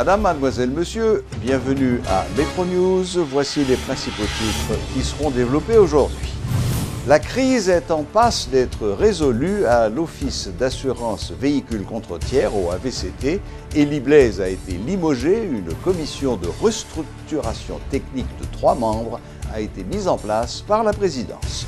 Madame, mademoiselle, monsieur, bienvenue à Metro News. Voici les principaux titres qui seront développés aujourd'hui. La crise est en passe d'être résolue à l'Office d'assurance véhicules contre tiers, au AVCT. Élie Blaise a été limogé. Une commission de restructuration technique de 3 membres a été mise en place par la présidence.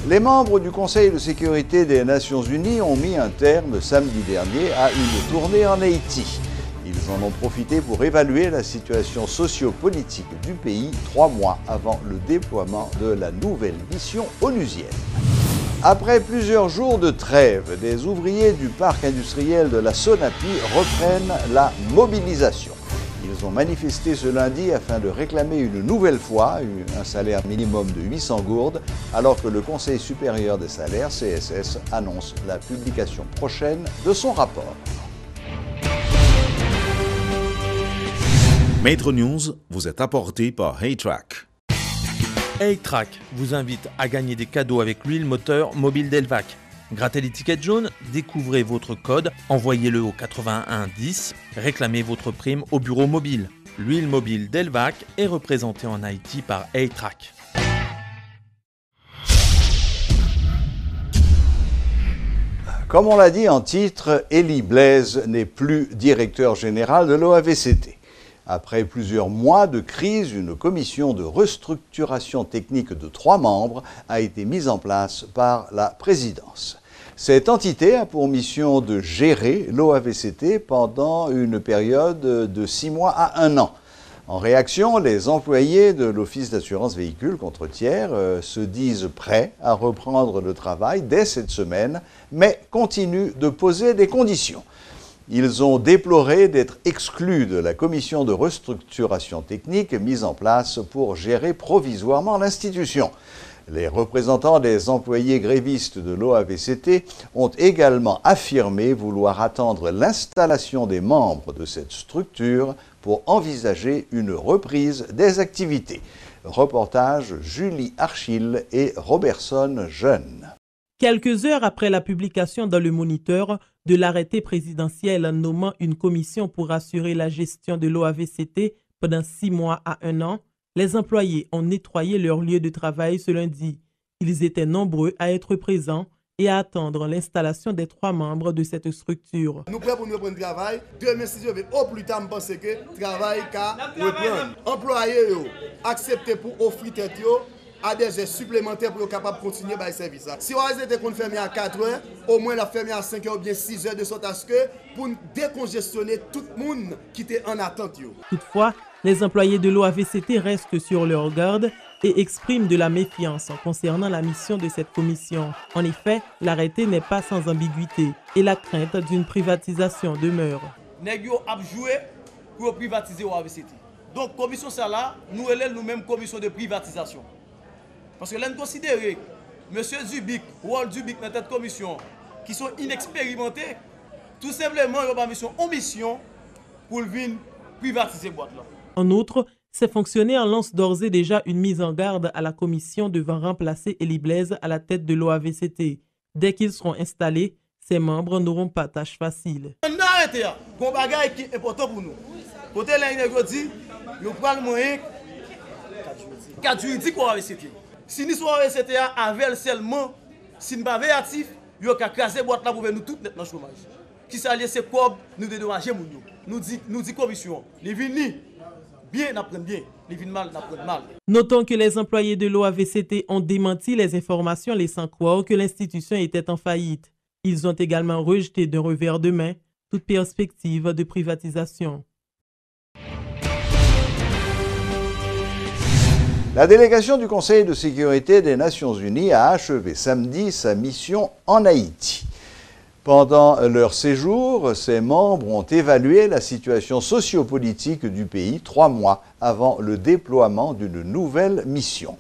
Les membres du Conseil de sécurité des Nations Unies ont mis un terme samedi dernier à une tournée en Haïti. Ils en ont profité pour évaluer la situation socio-politique du pays 3 mois avant le déploiement de la nouvelle mission onusienne. Après plusieurs jours de trêve, les ouvriers du parc industriel de la Sonapi reprennent la mobilisation. Ils ont manifesté ce lundi afin de réclamer une nouvelle fois un salaire minimum de 800 gourdes, alors que le Conseil supérieur des salaires, CSS, annonce la publication prochaine de son rapport. Metro News vous est apporté par HeyTrack. HeyTrack vous invite à gagner des cadeaux avec l'huile moteur mobile Delvac. Grattez l'étiquette jaune, découvrez votre code, envoyez-le au 81 10, réclamez votre prime au bureau mobile. L'huile mobile Delvac est représentée en Haïti par HeyTrack. Comme on l'a dit en titre, Élie Blaise n'est plus directeur général de l'OAVCT. Après plusieurs mois de crise, une commission de restructuration technique de 3 membres a été mise en place par la présidence. Cette entité a pour mission de gérer l'OAVCT pendant une période de 6 mois à 1 an. En réaction, les employés de l'Office d'assurance véhicules contre tiers se disent prêts à reprendre le travail dès cette semaine, mais continuent de poser des conditions. Ils ont déploré d'être exclus de la commission de restructuration technique mise en place pour gérer provisoirement l'institution. Les représentants des employés grévistes de l'OAVCT ont également affirmé vouloir attendre l'installation des membres de cette structure pour envisager une reprise des activités. Reportage Julie Archil et Robertson Jeune. Quelques heures après la publication dans le Moniteur de l'arrêté présidentiel nommant une commission pour assurer la gestion de l'OAVCT pendant 6 mois à 1 an, les employés ont nettoyé leur lieu de travail ce lundi. Ils étaient nombreux à être présents et à attendre l'installation des 3 membres de cette structure. Nous prêts pour nous reprendre le travail. Demain, si je veux, au plus tard, je pense que le travail va reprendre. Employés, accepter pour offrir tête à des heures supplémentaires pour être capable de continuer le service. Si on était fermé à 4 heures, au moins la fermer à 5 heures ou bien 6 heures de sorte à ce que pour décongestionner tout le monde qui était en attente. Toutefois, les employés de l'OAVCT restent sur leur garde et expriment de la méfiance concernant la mission de cette commission. En effet, l'arrêté n'est pas sans ambiguïté et la crainte d'une privatisation demeure. Nèg yo a joué pour privatiser l'OAVCT. Donc, commission ça là, nous élève nous-mêmes commission de privatisation. Parce que l'on considère M. Dubik, Walt Dubik dans cette commission, qui sont inexpérimentés, tout simplement, ils ont mission pour venir privatiser la boîte là. En outre, ces fonctionnaires lancent d'ores et déjà une mise en garde à la commission devant remplacer Élie Blaise à la tête de l'OAVCT. Dès qu'ils seront installés, ses membres n'auront pas tâche facile. On a arrêté, un bagage qui est important pour nous. Côté là, il dit, nous prenons le moyen 4 juridiques pour l'OAVCT. Si nous sommes avec seulement, si nous sommes actifs, nous avons crasé la boîte là pour nous tout dans le chômage. Qui s'allie, c'est quoi nous dédommager. Nous dit commission, les vignes bien apprennent bien, les vignes mal apprennent mal. Notons que les employés de l'OAVCT ont démenti les informations laissant croire que l'institution était en faillite. Ils ont également rejeté d'un revers de main toute perspective de privatisation. La délégation du Conseil de sécurité des Nations Unies a achevé samedi sa mission en Haïti. Pendant leur séjour, ses membres ont évalué la situation sociopolitique du pays 3 mois avant le déploiement d'une nouvelle mission.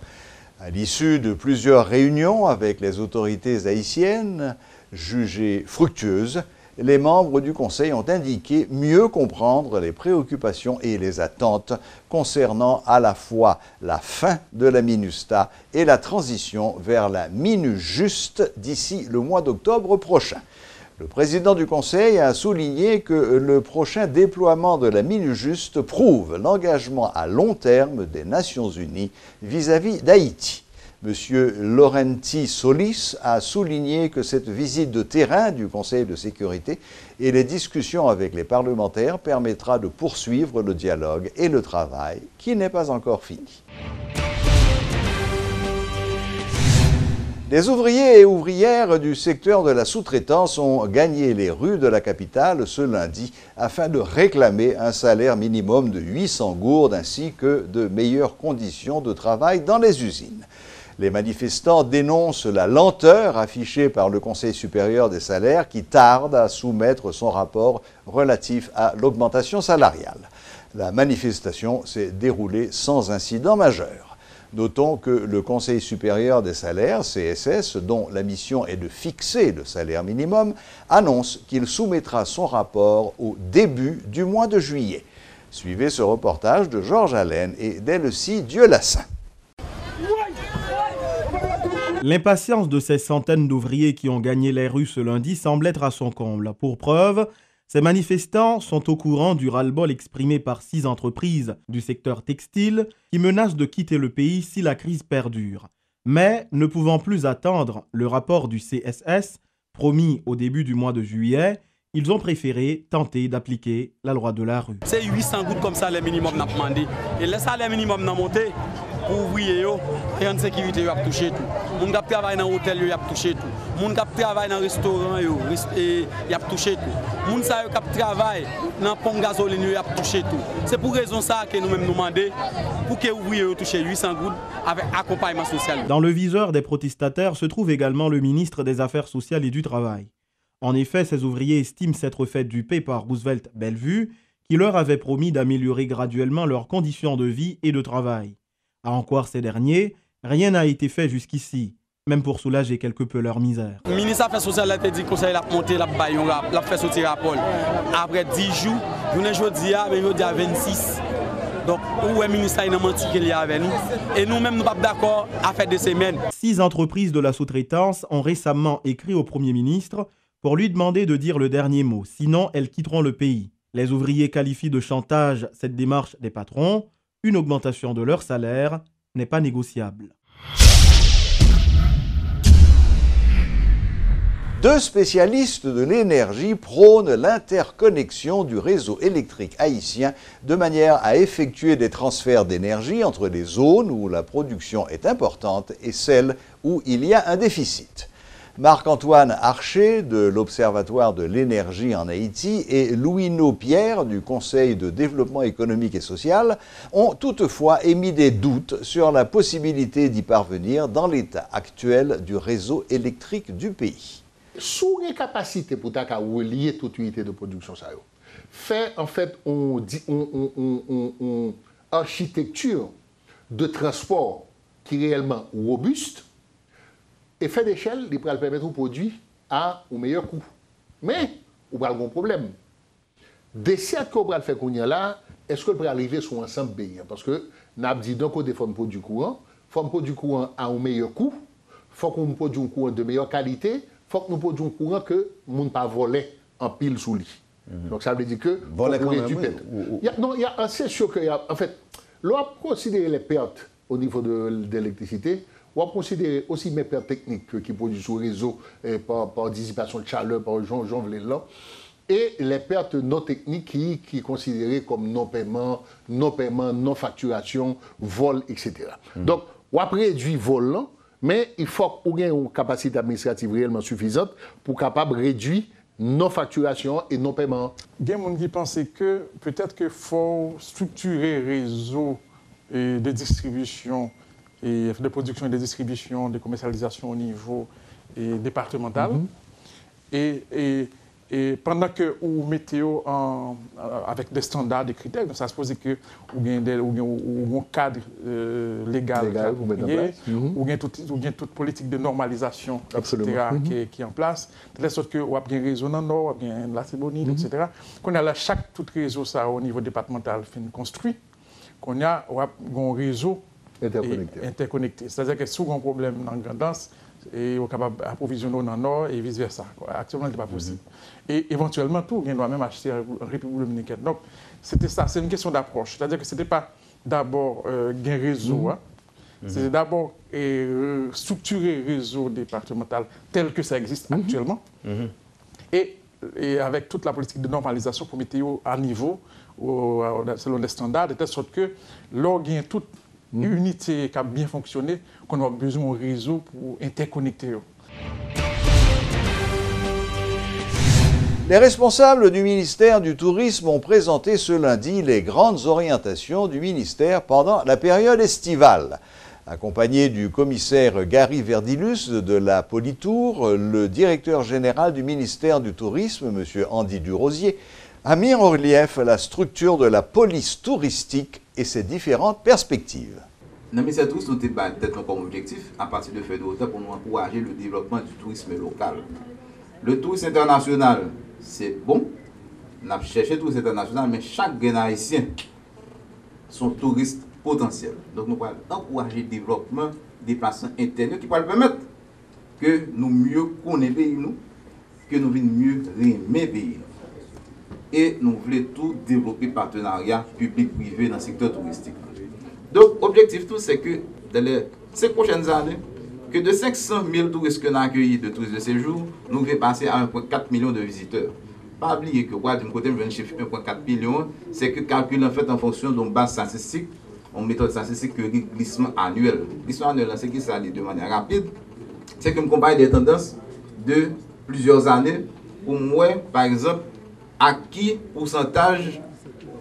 À l'issue de plusieurs réunions avec les autorités haïtiennes, jugées fructueuses, les membres du Conseil ont indiqué mieux comprendre les préoccupations et les attentes concernant à la fois la fin de la MINUSTAH et la transition vers la MINUJUST d'ici le mois d'octobre prochain. Le président du Conseil a souligné que le prochain déploiement de la MINUJUST prouve l'engagement à long terme des Nations Unies vis-à-vis d'Haïti. M. Laurenti Solis a souligné que cette visite de terrain du Conseil de sécurité et les discussions avec les parlementaires permettra de poursuivre le dialogue et le travail qui n'est pas encore fini. Les ouvriers et ouvrières du secteur de la sous-traitance ont gagné les rues de la capitale ce lundi afin de réclamer un salaire minimum de 800 gourdes ainsi que de meilleures conditions de travail dans les usines. Les manifestants dénoncent la lenteur affichée par le Conseil supérieur des salaires qui tarde à soumettre son rapport relatif à l'augmentation salariale. La manifestation s'est déroulée sans incident majeur. Notons que le Conseil supérieur des salaires, CSS, dont la mission est de fixer le salaire minimum, annonce qu'il soumettra son rapport au début du mois de juillet. Suivez ce reportage de Georges Allen et d'Elsie Dieulassin. L'impatience de ces centaines d'ouvriers qui ont gagné les rues ce lundi semble être à son comble. Pour preuve, ces manifestants sont au courant du ras-le-bol exprimé par 6 entreprises du secteur textile qui menacent de quitter le pays si la crise perdure. Mais, ne pouvant plus attendre le rapport du CSS, promis au début du mois de juillet, ils ont préféré tenter d'appliquer la loi de la rue. C'est 800 gouttes comme ça, le minimum n'a pas demandé. Et le salaire minimum n'a monté. Pour ouvrier, et en sécurité, il a touché tout. Les gens qui travaillent dans l'hôtel, il a touché tout. Les gens qui travaillent dans le restaurant, il a touché tout. Les gens qui travaillent dans la pompe gasoline, il a touché tout. C'est pour raison ça que nous-mêmes nous demandons pour que les ouvriers touchent 800 gouttes avec accompagnement social. Dans le viseur des protestataires se trouve également le ministre des Affaires sociales et du Travail. En effet, ces ouvriers estiment s'être fait duper par Roosevelt Bellevue, qui leur avait promis d'améliorer graduellement leurs conditions de vie et de travail. À en croire ces derniers, rien n'a été fait jusqu'ici, même pour soulager quelque peu leur misère. Le ministre des Affaires sociales a dit qu'il a monté la baillon, l'a fait sortir rapport. Après 10 jours, nous avons dit à 26. Donc, où est le ministre qui a menti qu'il y a avec nous? Et nous-mêmes, nous ne sommes pas d'accord à faire des semaines. 6 entreprises de la sous-traitance ont récemment écrit au Premier ministre pour lui demander de dire le dernier mot, sinon elles quitteront le pays. Les ouvriers qualifient de chantage cette démarche des patrons. Une augmentation de leur salaire n'est pas négociable. Deux spécialistes de l'énergie prônent l'interconnexion du réseau électrique haïtien de manière à effectuer des transferts d'énergie entre les zones où la production est importante et celles où il y a un déficit. Marc-Antoine Archer de l'Observatoire de l'énergie en Haïti et Louino Pierre du Conseil de développement économique et social ont toutefois émis des doutes sur la possibilité d'y parvenir dans l'état actuel du réseau électrique du pays. Sous les capacités pour relier toute unité de production, ça fait en fait une architecture de transport qui est réellement robuste. Effet d'échelle, il peut permettre de produire à un meilleur coût. Mais, il y a un problème. Des certes qu'on peut faire là, est-ce qu'on peut arriver sur un ensemble pays? Parce que, nous avons dit donc des formes de produits courants, formes de produits courants à un meilleur coût, il faut qu'on produise un courant de meilleure qualité, il faut que nous produisions un courant que ne peut pas voler en pile sous lit. Donc ça veut dire que... Voler quand même, c'est sûr que, en fait, l'on a considéré les pertes au niveau de l'électricité. On va considérer aussi mes pertes techniques qui produisent sur le réseau par dissipation de chaleur, par Jean là, et les pertes non techniques qui sont considérées comme non-paiement, non facturation, vol, etc. Donc, on va réduire le vol, mais il faut qu'on ait une capacité administrative réellement suffisante pour capable réduire non-facturation et non-paiement. Il y a des gens qui pensent que peut-être qu'il faut structurer le réseau de distribution et de production et de distribution, de commercialisation au niveau départemental. Et pendant que vous mettez avec des standards, des critères, ça se pose que vous avez un cadre légal vous avez toute politique de normalisation, etc., qui est en place, de la sorte que vous avez un réseau dans le nord, vous avez la Tibonite, etc. Qu'on a là, chaque tout réseau ça, au niveau départemental fait construit, qu'on a un réseau interconnectés. C'est-à-dire que si on a un problème dans la grandance, et on est capable d'approvisionner dans le nord et vice-versa. Actuellement, ce n'est pas possible. Et éventuellement, tout, on doit même acheter en République dominicaine. Donc, c'était ça, c'est une question d'approche. C'est-à-dire que ce n'était pas d'abord un réseau, c'est d'abord structurer le réseau départemental tel que ça existe actuellement, et avec toute la politique de normalisation pour mettre à niveau, selon les standards, de telle sorte que l'on gagne toute unité qui a bien fonctionné, qu'on a besoin d'un réseau pour interconnecter. Les responsables du ministère du Tourisme ont présenté ce lundi les grandes orientations du ministère pendant la période estivale. Accompagné du commissaire Gary Verdilus de la Politour, le directeur général du ministère du Tourisme, M. Andy Durosier, a mis en relief la structure de la police touristique et ses différentes perspectives. Dans le ministère du Tourisme, nous avons peut-être comme objectif, à partir de feuilles de route, pour nous encourager le développement du tourisme local. Le tourisme international, c'est bon. On a cherché le tourisme international, mais chaque gain haïtien sont touristes potentiels. Donc nous allons encourager le développement des placements internes qui pourraient permettre que nous mieux connaissions le pays, que nous venions mieux aimer le pays. Et nous voulons tout développer partenariat public-privé dans le secteur touristique. Donc l'objectif tout, c'est que dans les 5 prochaines années, que de 500 000 touristes que nous avons accueillis de touristes de séjour, nous devons passer à 1,4 million de visiteurs. Pas oublier que, d'un côté, je viens de chiffre 1,4 million, c'est que le calcul est fait en fonction d'une base statistique, une méthode statistique que le glissement annuel. Le glissement annuel, c'est qui ça dit de manière rapide, c'est que je compare des tendances de plusieurs années pour moi, par exemple, à qui pourcentage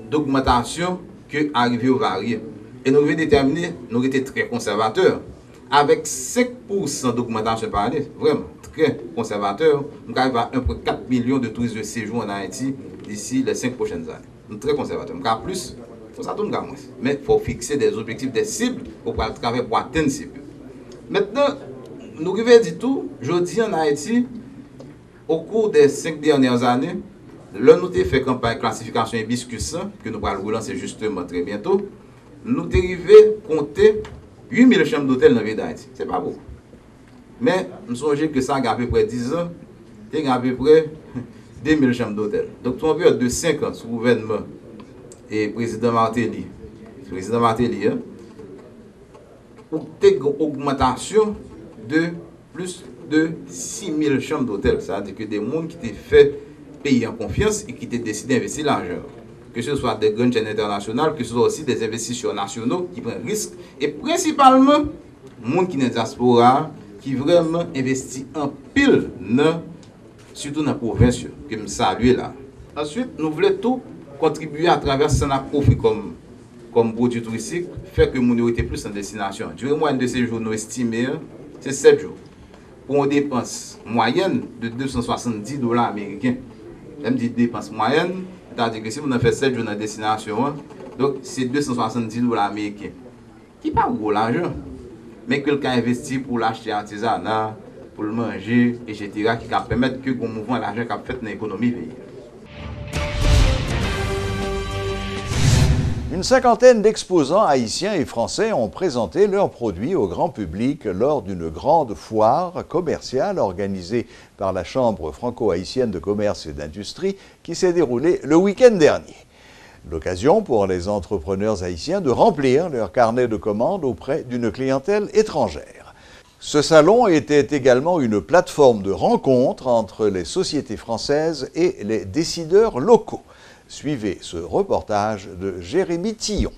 d'augmentation que arrivé au varié. Et nous devons déterminer, nous avons été très conservateurs. Avec 5% d'augmentation par année, vraiment très conservateur, nous arrivons à 1,4 million de touristes de séjour en Haïti d'ici les 5 prochaines années. Nous sommes très conservateurs. Nous avons plus, ça tourne moins. Mais il faut fixer des objectifs, des cibles pour travailler pour atteindre ces cibles. Maintenant, nous devons dire tout, je dis en Haïti, au cours des 5 dernières années, là nous avons fait campagne classification hibiscus, que nous allons relancer justement très bientôt, nous avons arrivé à compter 8000 chambres d'hôtel dans la ville d'Haïti. Ce n'est pas beaucoup. Mais nous songeons que ça a à peu près 10 ans, il y a à peu près 2000 chambres d'hôtel. Donc, pour une période de 5 ans sous gouvernement et président Martelly, pour une augmentation de plus de 6000 chambres d'hôtel. C'est-à-dire que des gens qui étaient fait payer en confiance et qui étaient décidés d'investir l'argent. Que ce soit des grandes chaînes internationales, que ce soit aussi des investisseurs nationaux qui prennent risque, et principalement, les gens qui sont dans la diaspora, qui vraiment investissent en pile, surtout dans la province, que je salue là. Ensuite, nous voulons tout contribuer à travers ce qu'on a offert comme produit touristique, faire que nous étions plus en destination. Durant moyenne de séjour, nous estimons, c'est 7 jours, pour une dépense moyenne de $270 américains. Même dit dépense moyenne, c'est-à-dire que si vous avez fait 7 jours dans la destination, donc c'est $270 américains. Qui n'est pas gros l'argent, mais quelqu'un investit pour l'acheter artisanat, pour le manger, etc., qui va permettre que le mouvement l'argent qui fait dans l'économie. Une cinquantaine d'exposants haïtiens et français ont présenté leurs produits au grand public lors d'une grande foire commerciale organisée par la Chambre franco-haïtienne de commerce et d'industrie qui s'est déroulée le week-end dernier. L'occasion pour les entrepreneurs haïtiens de remplir leur carnet de commandes auprès d'une clientèle étrangère. Ce salon était également une plateforme de rencontre entre les sociétés françaises et les décideurs locaux. Suivez ce reportage de Jérémy Tillon.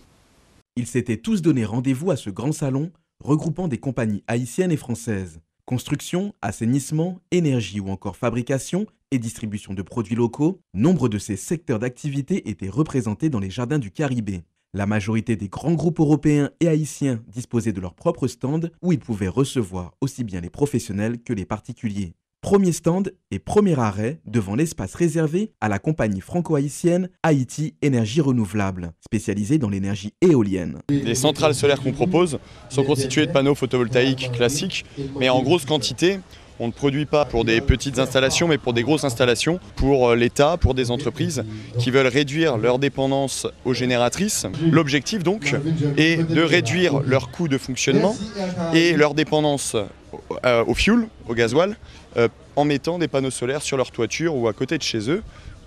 Ils s'étaient tous donné rendez-vous à ce grand salon regroupant des compagnies haïtiennes et françaises. Construction, assainissement, énergie ou encore fabrication et distribution de produits locaux, nombre de ces secteurs d'activité étaient représentés dans les jardins du Caribé. La majorité des grands groupes européens et haïtiens disposaient de leur propre stand où ils pouvaient recevoir aussi bien les professionnels que les particuliers. Premier stand et premier arrêt devant l'espace réservé à la compagnie franco-haïtienne Haïti Énergie Renouvelable, spécialisée dans l'énergie éolienne. Les centrales solaires qu'on propose sont constituées de panneaux photovoltaïques classiques, mais en grosse quantité. On ne produit pas pour des petites installations, mais pour des grosses installations, pour l'État, pour des entreprises qui veulent réduire leur dépendance aux génératrices. L'objectif donc est de réduire leurs coûts de fonctionnement et leur dépendance au fioul, au gasoil, en mettant des panneaux solaires sur leur toiture ou à côté de chez eux,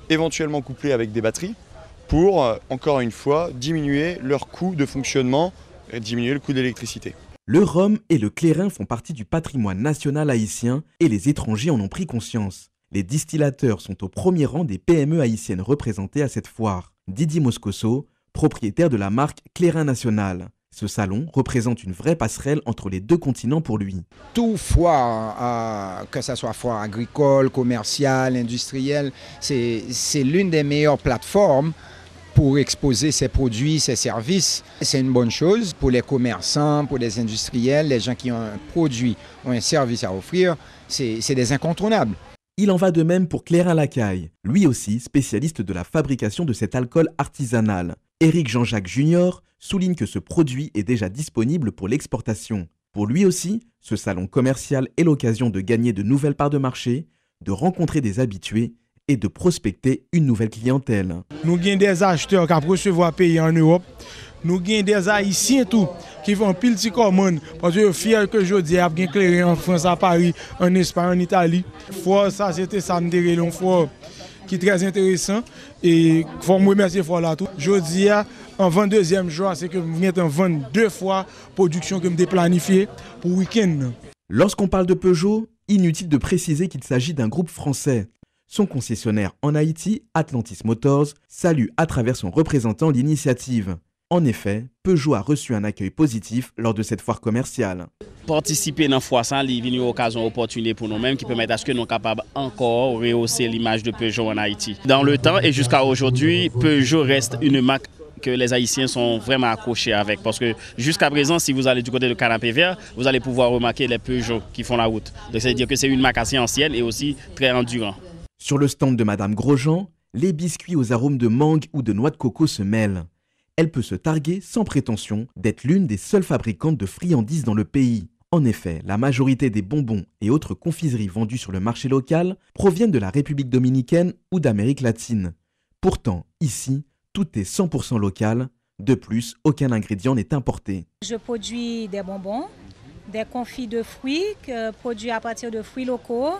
éventuellement couplés avec des batteries, pour, encore une fois, diminuer leur coût de fonctionnement et diminuer le coût d'électricité. Le rhum et le clairin font partie du patrimoine national haïtien et les étrangers en ont pris conscience. Les distillateurs sont au premier rang des PME haïtiennes représentées à cette foire. Didier Moscoso, propriétaire de la marque Clairin National. Ce salon représente une vraie passerelle entre les deux continents pour lui. Tout foire, que ce soit foire agricole, commerciale, industrielle, c'est l'une des meilleures plateformes pour exposer ses produits, ses services. C'est une bonne chose pour les commerçants, pour les industriels, les gens qui ont un produit ou un service à offrir, c'est des incontournables. Il en va de même pour Clairin Lacaille, lui aussi spécialiste de la fabrication de cet alcool artisanal. Éric Jean-Jacques Junior souligne que ce produit est déjà disponible pour l'exportation. Pour lui aussi, ce salon commercial est l'occasion de gagner de nouvelles parts de marché, de rencontrer des habitués et de prospecter une nouvelle clientèle. Nous avons des acheteurs qui recevoir pays en Europe. Nous avons des Haïtiens tout qui font pile de commandes parce que je suis fier que je dis qu'il y a bien clairé en France, à Paris, en Espagne, en Italie. Ça, c'était samedi, une fois qui est très intéressant et il faut me remercier pour là tout. Je dis en 22e jour, c'est que je viens en 22 fois production que je planifiée pour le week-end. Lorsqu'on parle de Peugeot, inutile de préciser qu'il s'agit d'un groupe français. Son concessionnaire en Haïti, Atlantis Motors, salue à travers son représentant l'initiative. En effet, Peugeot a reçu un accueil positif lors de cette foire commerciale. Participer dans la foire, c'est une occasion opportune pour nous-mêmes qui permet à ce que nous soyons capables encore de rehausser l'image de Peugeot en Haïti. Dans le temps et jusqu'à aujourd'hui, Peugeot reste une marque que les Haïtiens sont vraiment accrochés avec. Parce que jusqu'à présent, si vous allez du côté de Canapé Vert, vous allez pouvoir remarquer les Peugeot qui font la route. Donc c'est-à-dire que c'est une marque assez ancienne et aussi très endurante. Sur le stand de Madame Grosjean, les biscuits aux arômes de mangue ou de noix de coco se mêlent. Elle peut se targuer sans prétention d'être l'une des seules fabricantes de friandises dans le pays. En effet, la majorité des bonbons et autres confiseries vendues sur le marché local proviennent de la République dominicaine ou d'Amérique latine. Pourtant, ici, tout est 100% local. De plus, aucun ingrédient n'est importé. Je produis des bonbons, des confits de fruits produits à partir de fruits locaux,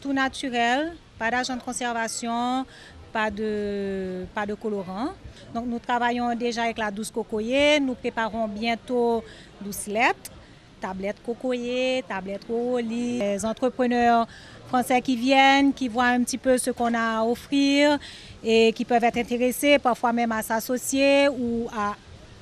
tout naturel, pas d'agent de conservation, pas de colorant. Donc nous travaillons déjà avec la douce cocoyer, nous préparons bientôt doucelette, tablette cocoyer, tablette Roli. Les entrepreneurs français qui viennent, qui voient un petit peu ce qu'on a à offrir et qui peuvent être intéressés parfois même à s'associer ou à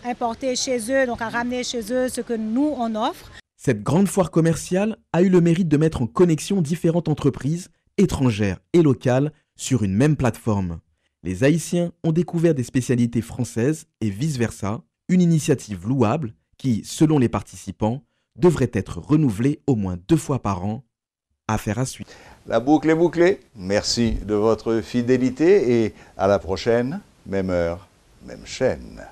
importer chez eux, donc à ramener chez eux ce que nous on offre. Cette grande foire commerciale a eu le mérite de mettre en connexion différentes entreprises, étrangères et locales, sur une même plateforme. Les Haïtiens ont découvert des spécialités françaises et vice-versa, une initiative louable qui, selon les participants, devrait être renouvelée au moins 2 fois par an. Affaire à suivre. La boucle est bouclée. Merci de votre fidélité et à la prochaine, même heure, même chaîne.